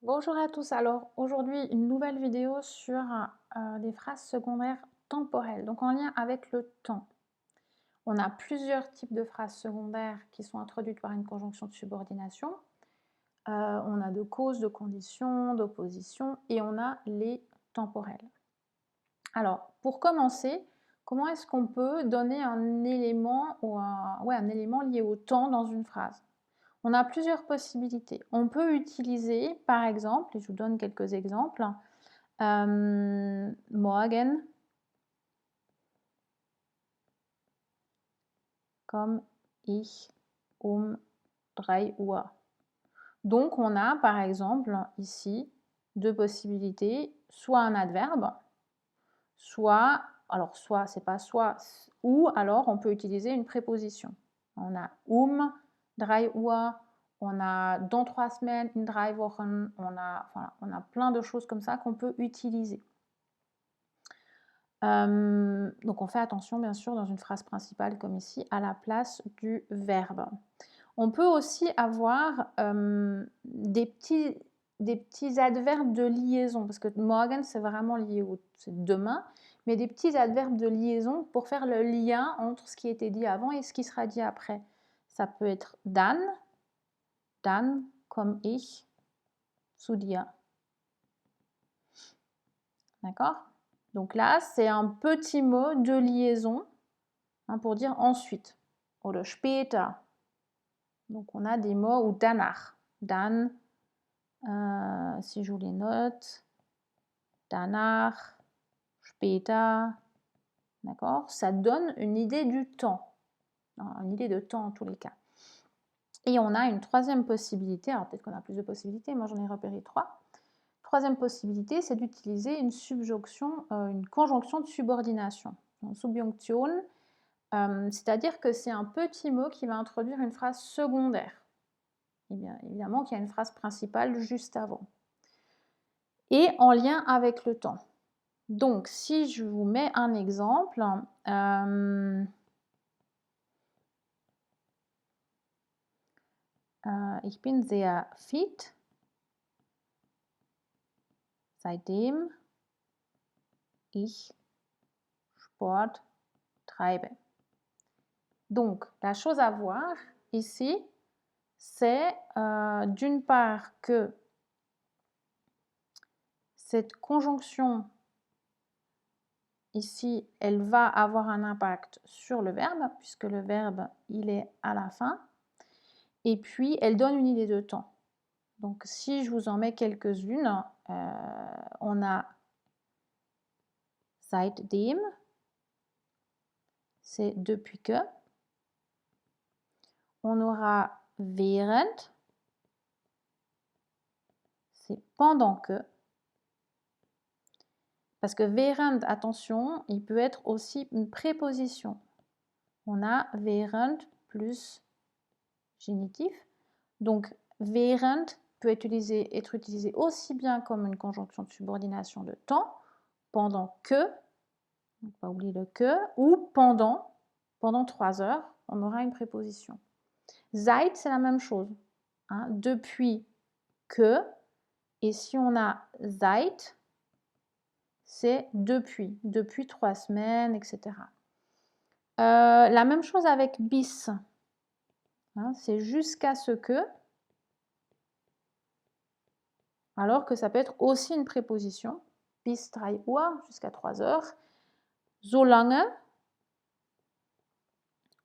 Bonjour à tous, alors aujourd'hui une nouvelle vidéo sur des phrases secondaires temporelles, donc en lien avec le temps. On a plusieurs types de phrases secondaires qui sont introduites par une conjonction de subordination. On a de cause, de condition, d'opposition et on a les temporelles. Alors pour commencer, comment est-ce qu'on peut donner un élément ou un élément lié au temps dans une phrase? On a plusieurs possibilités. On peut utiliser, par exemple, et je vous donne quelques exemples, morgen komme ich um 3 Uhr. Donc on a par exemple ici deux possibilités, soit un adverbe, soit, alors soit c'est pas soit, ou alors on peut utiliser une préposition. On a 3 Uhr, on a dans 3 semaines, in 3 Wochen, on a plein de choses comme ça qu'on peut utiliser. Donc on fait attention bien sûr dans une phrase principale comme ici à la place du verbe. On peut aussi avoir des petits adverbes de liaison, parce que morgen c'est vraiment lié au c'est demain, mais des petits adverbes de liaison pour faire le lien entre ce qui était dit avant et ce qui sera dit après. Ça peut être dann komme ich zu dir. D'accord? Donc là, c'est un petit mot de liaison pour dire ensuite. Oder später. Donc on a des mots ou danach. Dan, si je vous les note, danach, später. D'accord? Ça donne une idée du temps. Une idée de temps en tous les cas. Et on a une troisième possibilité, alors peut-être qu'on a plus de possibilités, moi j'en ai repéré 3. Troisième possibilité, c'est d'utiliser une subjonction, une conjonction de subordination. Donc, Subjunktion, c'est-à-dire que c'est un petit mot qui va introduire une phrase secondaire. Et bien évidemment qu'il y a une phrase principale juste avant. Et en lien avec le temps. Donc, si je vous mets un exemple, ich bin sehr fit, seitdem ich Sport treibe. Donc, la chose à voir ici, c'est d'une part que cette conjonction ici, elle va avoir un impact sur le verbe, puisque le verbe, il est à la fin. Et puis, elle donne une idée de temps. Donc, si je vous en mets quelques-unes, on a seitdem, c'est depuis que. On aura während, c'est pendant que. Parce que während, attention, il peut être aussi une préposition. On a während plus génitif. Donc, während peut être utilisé aussi bien comme une conjonction de subordination de temps, pendant que, donc pas oublier le que, ou pendant 3 heures, on aura une préposition. Seit, c'est la même chose. Depuis que, et si on a seit, c'est depuis 3 semaines, etc. La même chose avec bis. C'est jusqu'à ce que, alors que ça peut être aussi une préposition. Bis 3 Uhr, jusqu'à 3 heures. Solange,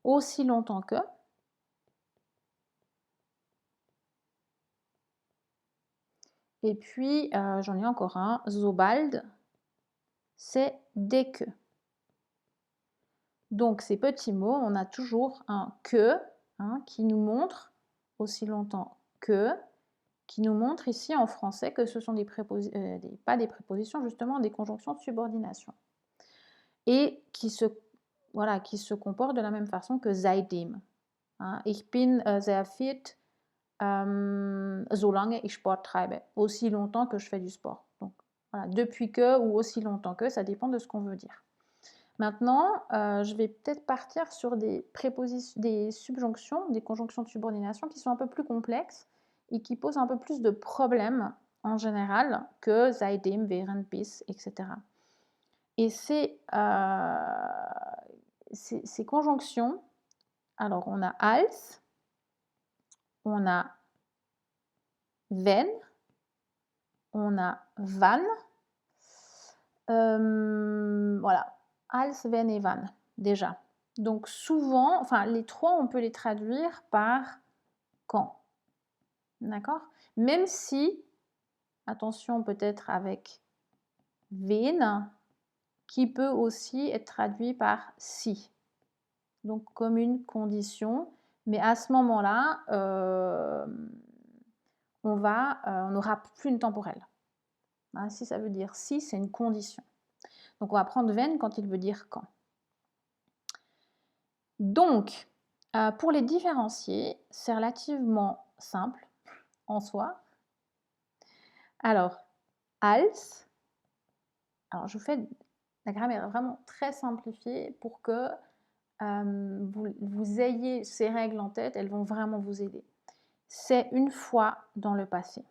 aussi longtemps que. Et puis, j'en ai encore un, sobald, c'est dès que. Donc, ces petits mots, on a toujours un que qui nous montre aussi longtemps que, qui nous montre ici en français que ce sont pas des prépositions, justement des conjonctions de subordination. Et qui se comportent de la même façon que seitdem. Ich bin sehr fit, solange ich Sport treibe. Aussi longtemps que je fais du sport. Donc, voilà, depuis que ou aussi longtemps que, ça dépend de ce qu'on veut dire. Maintenant, je vais peut-être partir sur des subjonctions, des conjonctions de subordination qui sont un peu plus complexes et qui posent un peu plus de problèmes en général que seitdem, während, bis, etc. Et ces conjonctions, alors on a als, on a wenn, on a wann, voilà, als, wenn et wann, déjà. Donc souvent, enfin les trois, on peut les traduire par quand. D'accord? Même si, attention peut-être avec wen, qui peut aussi être traduit par si. Donc comme une condition. Mais à ce moment-là, on n'aura plus une temporelle. Hein, si ça veut dire si, c'est une condition. Donc on va prendre wenn quand il veut dire quand. Donc, pour les différencier, c'est relativement simple en soi. Alors, als, alors je vous fais la grammaire vraiment très simplifiée pour que vous ayez ces règles en tête, elles vont vraiment vous aider. C'est une fois dans le passé.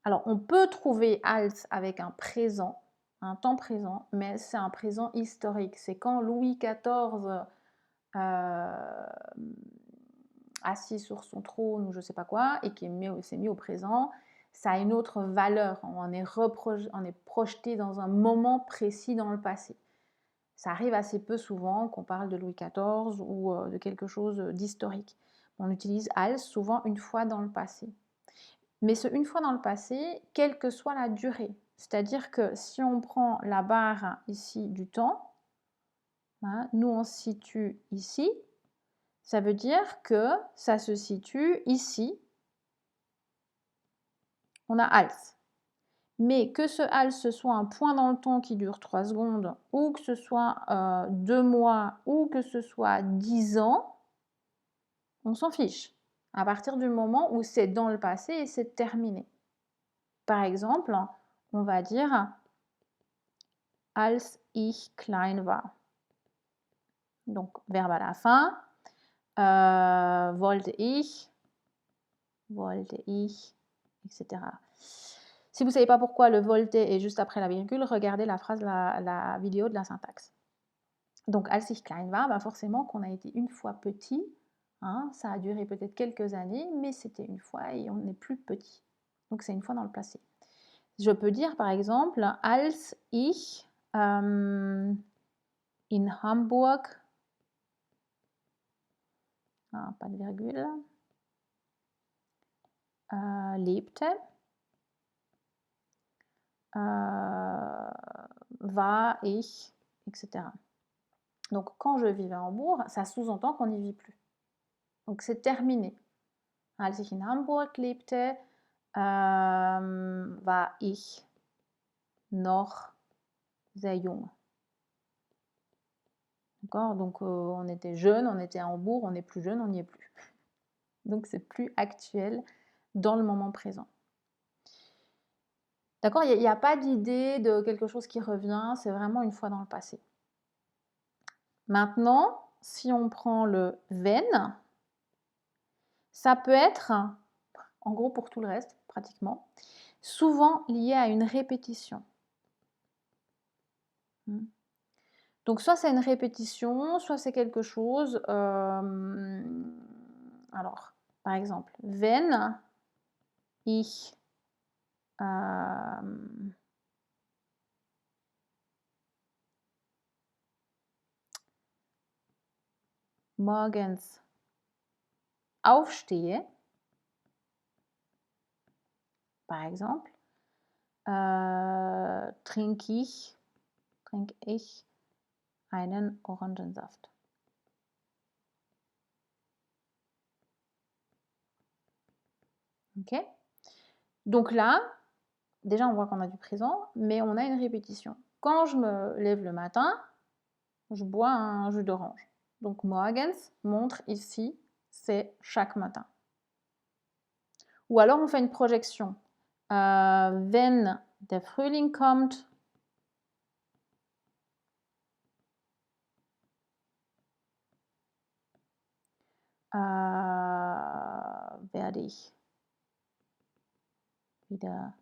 Alors, on peut trouver als avec un présent, un temps présent, mais c'est un présent historique. C'est quand Louis XIV assis sur son trône ou je ne sais pas quoi, et qui s'est mis au présent, ça a une autre valeur. On est projeté dans un moment précis dans le passé. Ça arrive assez peu souvent qu'on parle de Louis XIV ou de quelque chose d'historique. On utilise als souvent une fois dans le passé. Mais ce une fois dans le passé, quelle que soit la durée. C'est-à-dire que si on prend la barre ici du temps, hein, nous on se situe ici, ça veut dire que ça se situe ici. On a als. Mais que ce als ce soit un point dans le temps qui dure 3 secondes, ou que ce soit 2 mois, ou que ce soit 10 ans, on s'en fiche. À partir du moment où c'est dans le passé et c'est terminé. Par exemple, on va dire als ich klein war. Donc, verbe à la fin. Wollte ich, etc. Si vous ne savez pas pourquoi le wollte est juste après la virgule, regardez la phrase, la vidéo de la syntaxe. Donc, als ich klein war, bah forcément qu'on a été une fois petit. Hein, ça a duré peut-être quelques années, mais c'était une fois et on n'est plus petit. Donc, c'est une fois dans le passé. Je peux dire par exemple, als ich in Hamburg, pas de virgule, lebte, war ich, etc. Donc quand je vivais à Hambourg, ça sous-entend qu'on n'y vit plus. Donc c'est terminé. Als ich in Hamburg lebte, war ich noch sehr jung. D'accord? Donc on était jeune, on était à Hambourg, on est plus jeune, on n'y est plus. Donc c'est plus actuel dans le moment présent. D'accord? Il n'y a pas d'idée de quelque chose qui revient, c'est vraiment une fois dans le passé. Maintenant, si on prend le wenn, ça peut être, en gros pour tout le reste, pratiquement, souvent lié à une répétition. Donc soit c'est une répétition, soit c'est quelque chose... alors, par exemple, wenn ich morgens aufstehe, par exemple, trinke ich einen Orangensaft. Ok? Donc là, déjà on voit qu'on a du présent, mais on a une répétition. Quand je me lève le matin, je bois un jus d'orange. Donc morgens montre ici, c'est chaque matin. Ou alors on fait une projection. Wenn der Frühling kommt, werde ich wieder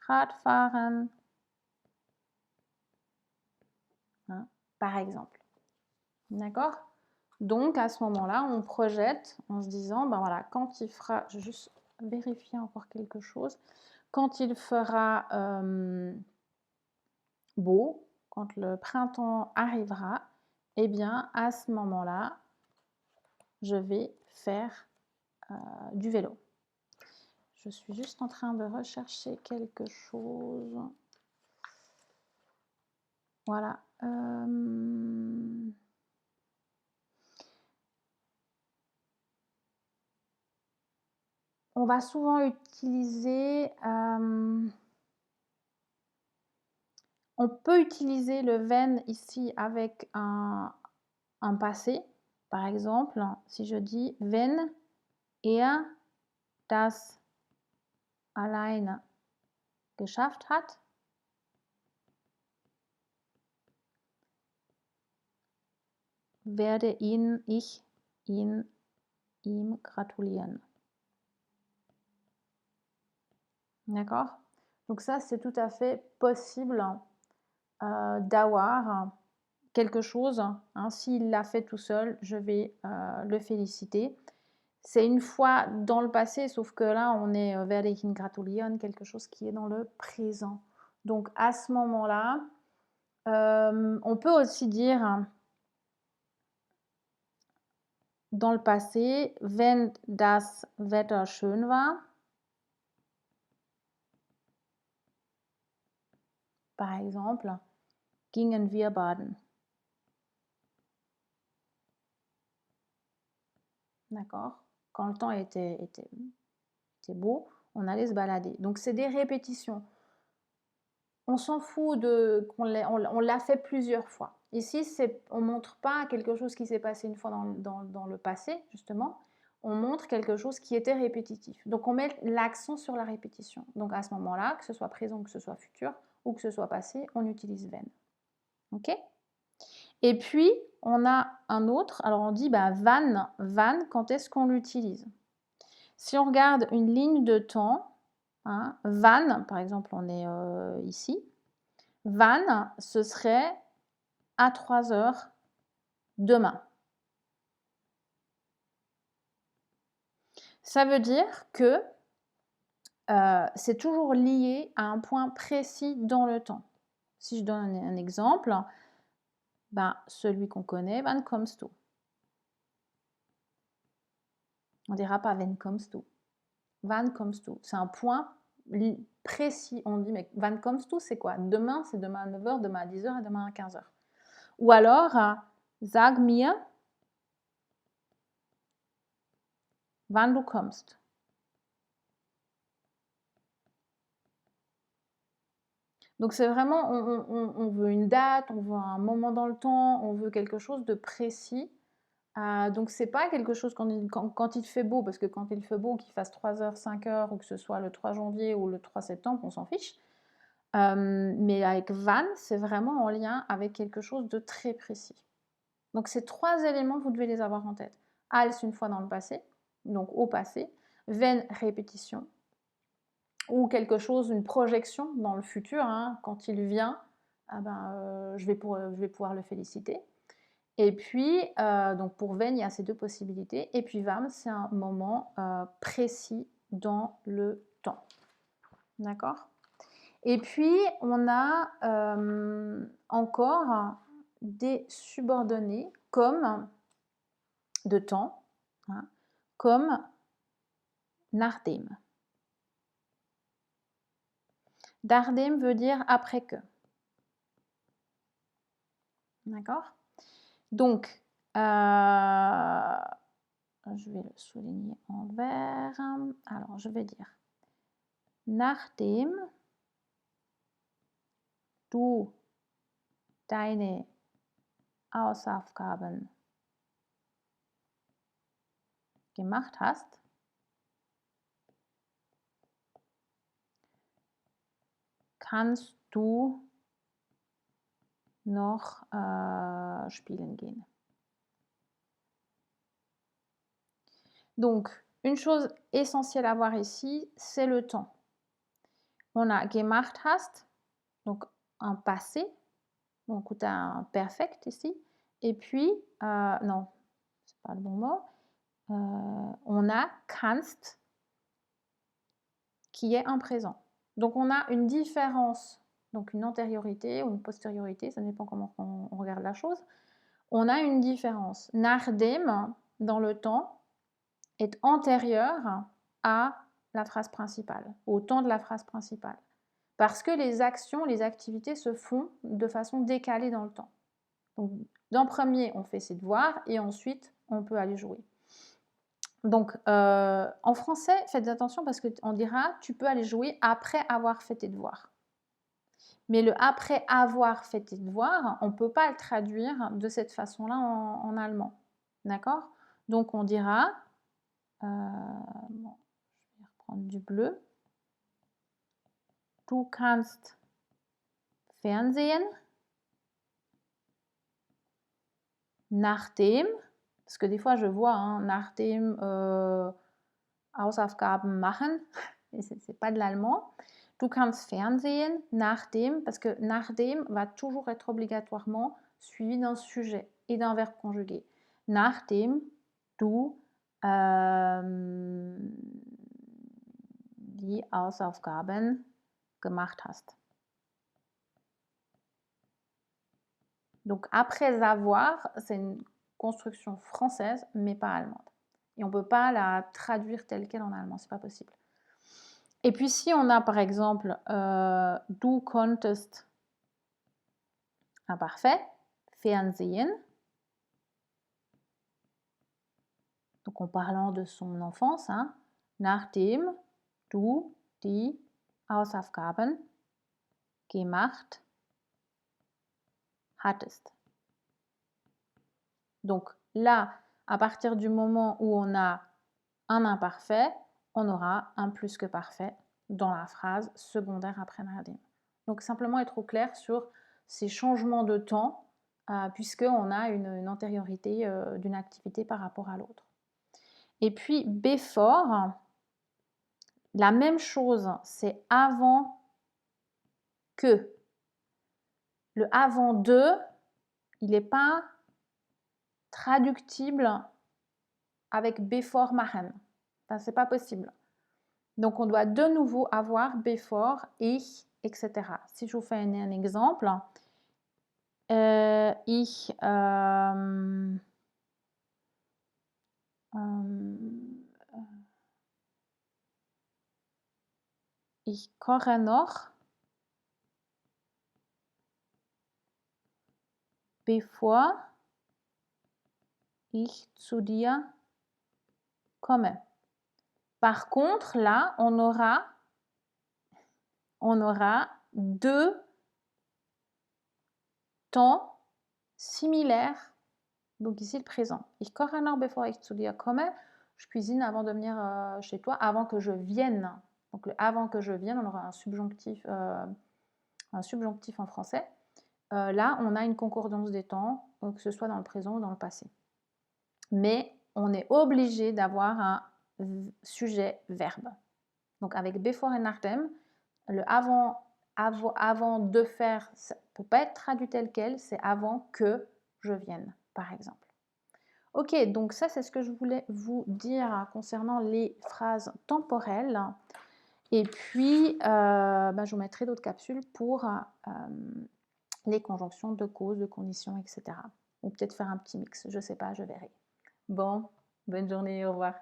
Radfahren, hein, par exemple. D'accord? Donc, à ce moment-là, on projette en se disant, ben voilà, quand il fera, je vais juste vérifier encore quelque chose, quand il fera beau, quand le printemps arrivera, eh bien, à ce moment-là, je vais faire du vélo. Je suis juste en train de rechercher quelque chose. Voilà. On va souvent utiliser... on peut utiliser le wenn ici avec un passé. Par exemple, si je dis wenn er das alleine geschafft hat, werde ich ihm gratulieren. D'accord? Donc ça, c'est tout à fait possible d'avoir quelque chose. Hein, s'il l'a fait tout seul, je vais le féliciter. C'est une fois dans le passé, sauf que là, on est werde ich ihn gratulieren, quelque chose qui est dans le présent. Donc à ce moment-là, on peut aussi dire dans le passé, wenn das Wetter schön war. Par exemple, gingen wir baden. D'accord? Quand le temps était beau, on allait se balader. Donc c'est des répétitions. On s'en fout de qu'on l'a fait plusieurs fois. Ici, on ne montre pas quelque chose qui s'est passé une fois dans le passé, justement. On montre quelque chose qui était répétitif. Donc on met l'accent sur la répétition. Donc à ce moment-là, que ce soit présent, que ce soit futur ou que ce soit passé, on utilise wenn. Ok? Et puis, on a un autre. Alors on dit bah, van, quand est-ce qu'on l'utilise? Si on regarde une ligne de temps, hein, van, par exemple, on est ici. Van, ce serait à 3 heures demain. Ça veut dire que c'est toujours lié à un point précis dans le temps. Si je donne un exemple, ben, celui qu'on connaît, wann kommst du? On ne dira pas wenn kommst du. Wann kommst du? C'est un point précis. On dit, mais wann kommst du, c'est quoi? Demain, c'est demain à 9h, demain à 10h et demain à 15h. Ou alors, sag mir, wann du kommst. Donc c'est vraiment, on veut une date, on veut un moment dans le temps, on veut quelque chose de précis. Donc c'est pas quelque chose quand il fait beau, parce que quand il fait beau, qu'il fasse 3h, 5h, ou que ce soit le 3 janvier ou le 3 septembre, on s'en fiche. Mais avec van, c'est vraiment en lien avec quelque chose de très précis. Donc ces 3 éléments, vous devez les avoir en tête. Als, une fois dans le passé, donc au passé. Wenn, répétition. Ou quelque chose, une projection dans le futur, hein, quand il vient, je vais pouvoir le féliciter. Et puis, donc pour wenn, il y a ces deux possibilités. Et puis vam, c'est un moment précis dans le temps. D'accord? Et puis, on a encore des subordonnés comme de temps, hein, comme nachdem. Nachdem veut dire après que. D'accord? Donc, je vais le souligner en vert. Alors, je vais dire nachdem du deine Hausaufgaben gemacht hast, kannst du noch spielen gehen. Donc, une chose essentielle à voir ici, c'est le temps. On a gemacht hast, donc un passé, donc tu as un perfect ici, et puis, non, c'est pas le bon mot, on a kannst, qui est un présent. Donc on a une différence, donc une antériorité ou une postériorité, ça dépend comment on regarde la chose. On a une différence. Nachdem, dans le temps, est antérieur à la phrase principale, au temps de la phrase principale. Parce que les actions, les activités se font de façon décalée dans le temps. Donc, d'un premier, on fait ses devoirs et ensuite, on peut aller jouer. Donc, en français, faites attention parce qu'on dira « tu peux aller jouer après avoir fait tes devoirs ». Mais le « après avoir fait tes devoirs », on ne peut pas le traduire de cette façon-là en allemand. D'accord? Donc, on dira bon, je vais reprendre du bleu. Du kannst Fernsehen nachdem, parce que des fois je vois nachdem Hausaufgaben machen, et c'est pas de l'allemand. Du kannst Fernsehen nachdem, parce que nachdem va toujours être obligatoirement suivi d'un sujet et d'un verbe conjugué. Nachdem du die Hausaufgaben gemacht hast. Donc après avoir, c'est une construction française, mais pas allemande. Et on ne peut pas la traduire telle qu'elle en allemand, c'est pas possible. Et puis si on a par exemple du konntest imparfait, Fernsehen, donc en parlant de son enfance, nachdem du die Hausaufgaben gemacht hattest. Donc là, à partir du moment où on a un imparfait, on aura un plus que parfait dans la phrase secondaire après nachdem. Donc simplement être au clair sur ces changements de temps, puisqu'on a une antériorité d'une activité par rapport à l'autre. Et puis before, la même chose, c'est avant que. Le avant de, il n'est pas traductible avec before machen. Enfin, c'est pas possible. Donc on doit de nouveau avoir before, ich, etc. Si je vous fais un exemple, ich koche noch, bevor ich zu dir komme. Par contre, là, on aura deux temps similaires. Donc ici, le présent. Ich koche noch, bevor ich zu dir komme. Je cuisine avant de venir chez toi, avant que je vienne. Donc le avant que je vienne, on aura un subjonctif en français. Là, on a une concordance des temps, que ce soit dans le présent ou dans le passé. Mais on est obligé d'avoir un sujet-verbe. Donc avec before et nachdem, le avant de faire, ça ne peut pas être traduit tel quel, c'est avant que je vienne, par exemple. Ok, donc ça c'est ce que je voulais vous dire concernant les phrases temporelles. Et puis, je vous mettrai d'autres capsules pour les conjonctions de cause, de condition, etc. Ou peut-être faire un petit mix, je ne sais pas, je verrai. Bon, bonne journée, au revoir.